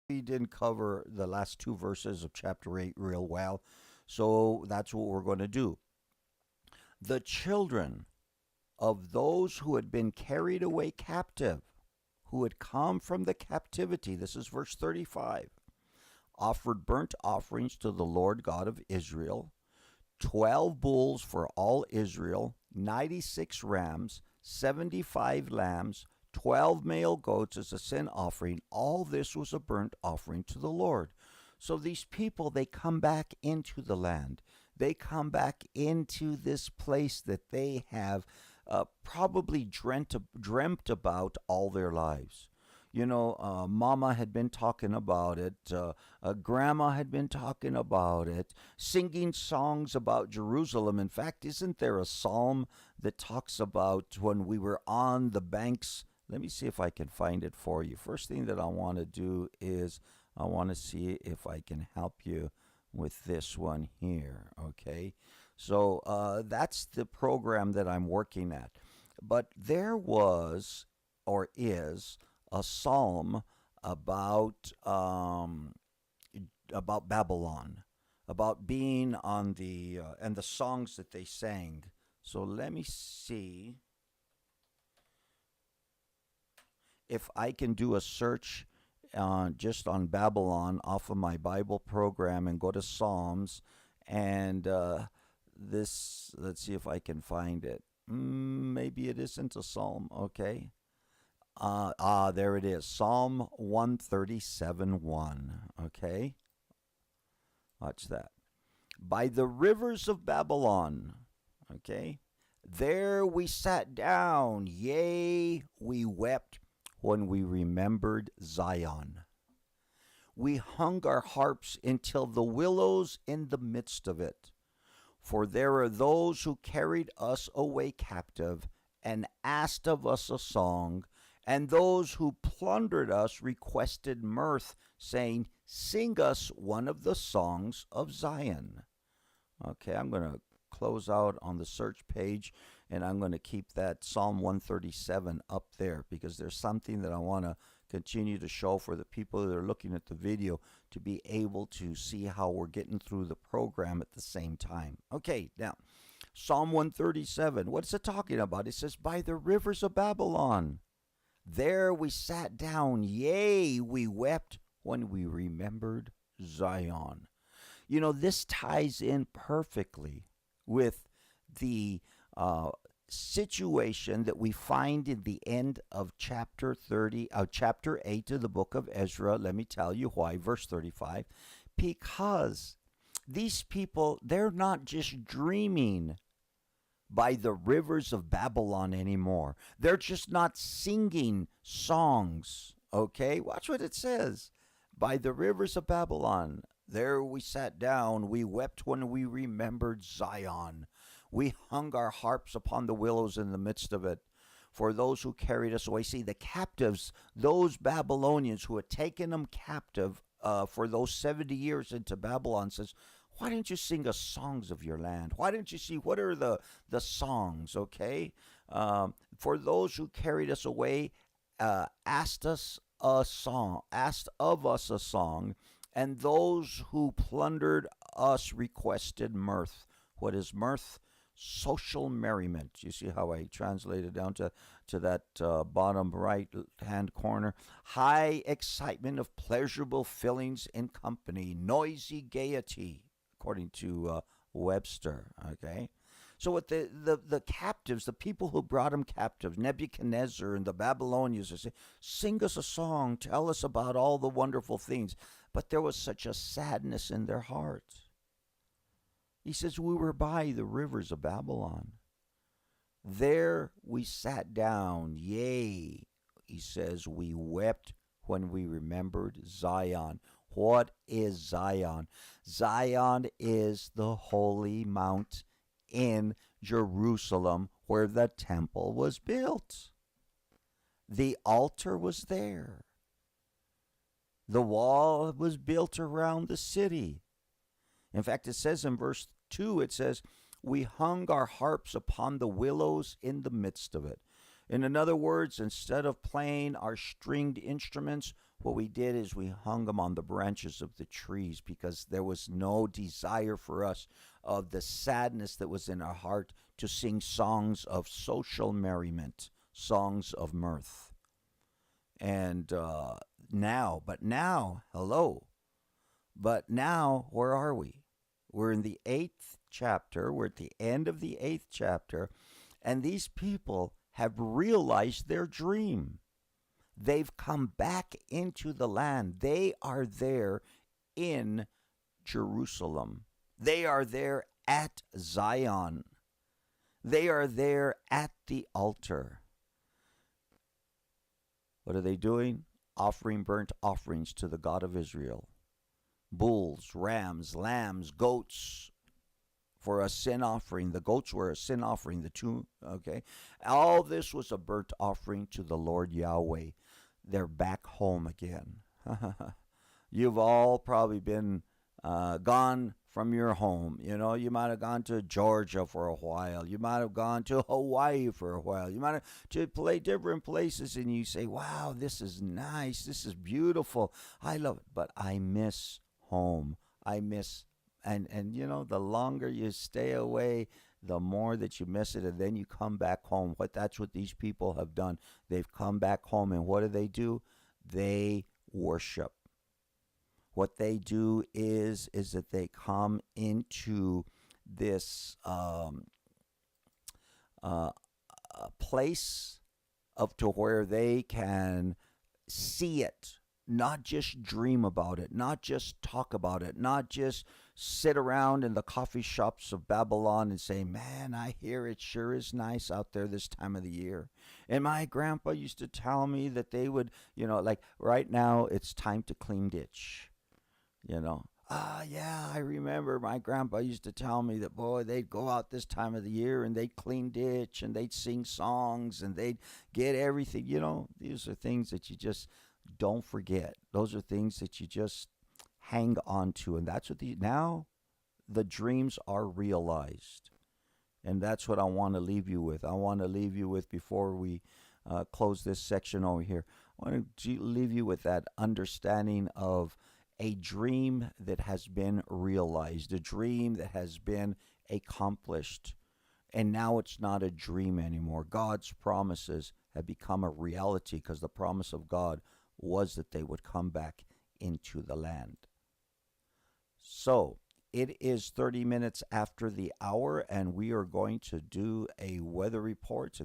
We didn't cover the last two verses of chapter 8 real well, so that's what we're going to do. The children of those who had been carried away captive, who had come from the captivity, this is verse 35, offered burnt offerings to the Lord God of Israel, 12 bulls for all Israel, 96 rams, 75 lambs, 12 male goats as a sin offering. All this was a burnt offering to the Lord. So these people, they come back into the land. They come back into this place that they have probably dreamt about all their lives. Mama had been talking about it. Grandma had been talking about it, singing songs about Jerusalem. In fact, isn't there a psalm that talks about when we were on the banks? Let me see if I can find it for you. First thing that I want to do is I want to see if I can help you with this one here. Okay, so that's the program that I'm working at. But there was or is a psalm about Babylon, about being on the and the songs that they sang. So let me see if I can do a search just on Babylon off of my Bible program and go to Psalms and let's see if I can find it. Maybe it isn't a psalm. Okay. There it is. Psalm 137:1. Okay. Watch that. By the rivers of Babylon. Okay. There we sat down. Yea, we wept when we remembered Zion. We hung our harps until the willows in the midst of it. For there are those who carried us away captive and asked of us a song, and those who plundered us requested mirth, saying, sing us one of the songs of Zion. Okay, I'm going to close out on the search page, and I'm going to keep that Psalm 137 up there because there's something that I want to continue to show for the people that are looking at the video to be able to see how we're getting through the program at the same time. Okay, now, Psalm 137, what's it talking about? It says, by the rivers of Babylon, there we sat down, yea, we wept when we remembered Zion. This ties in perfectly with the situation that we find in the end of chapter 8 of the book of Ezra. Let me tell you why. Verse 35. Because these people, they're not just dreaming by the rivers of Babylon anymore. They're just not singing songs. Okay? Watch what it says. By the rivers of Babylon, there we sat down, we wept when we remembered Zion. We hung our harps upon the willows in the midst of it. For those who carried us away. See, the captives, those Babylonians who had taken them captive for those 70 years into Babylon, says, why didn't you sing us songs of your land? Why didn't you see, what are the songs, okay? For those who carried us away asked of us a song, and those who plundered us requested mirth. What is mirth? Social merriment. You see how I translated down to that bottom right hand corner. High excitement of pleasurable feelings in company. Noisy gaiety, according to Webster. Okay? So what the captives, the people who brought him captive, Nebuchadnezzar and the Babylonians, they say, sing us a song, tell us about all the wonderful things. But there was such a sadness in their hearts. He says, we were by the rivers of Babylon. There we sat down. Yea, he says, we wept when we remembered Zion. What is Zion? Zion is the holy mount in Jerusalem where the temple was built. The altar was there. The wall was built around the city. In fact, it says in verse 2, it says, we hung our harps upon the willows in the midst of it. In other words, instead of playing our stringed instruments, what we did is we hung them on the branches of the trees because there was no desire for us of the sadness that was in our heart to sing songs of social merriment, songs of mirth. And now, hello. But now, where are we? We're in the eighth chapter. We're at the end of the eighth chapter. And these people have realized their dream. They've come back into the land. They are there in Jerusalem. They are there at Zion. They are there at the altar. What are they doing? Offering burnt offerings to the God of Israel. Bulls, rams, lambs, goats for a sin offering. The goats were a sin offering. The two, okay. All this was a burnt offering to the Lord Yahweh. They're back home again. You've all probably been gone from your home. You know, you might have gone to Georgia for a while. You might have gone to Hawaii for a while. You might have to play different places, and you say, wow, this is nice. This is beautiful. I love it. But I miss home. I miss, and you know, the longer you stay away, the more that you miss it, and then you come back home. That's what these people have done. They've come back home, and what do? They worship. What they do is that they come into this place of to where they can see it, not just dream about it, not just talk about it, not just sit around in the coffee shops of Babylon and say, man, I hear it sure is nice out there this time of the year. And my grandpa used to tell me that they would, you know, like right now it's time to clean ditch. You know, yeah, I remember my grandpa used to tell me that, boy, they'd go out this time of the year and they'd clean ditch and they'd sing songs and they'd get everything. You know, these are things that you just don't forget. Those are things that you just hang on to. And that's what now the dreams are realized. And that's what I want to leave you with. I want to leave you with, before we close this section over here, I want to leave you with that understanding of a dream that has been realized, a dream that has been accomplished. And now it's not a dream anymore. God's promises have become a reality, because the promise of God was that they would come back into the land. So it is 30 minutes after the hour, and we are going to do a weather report.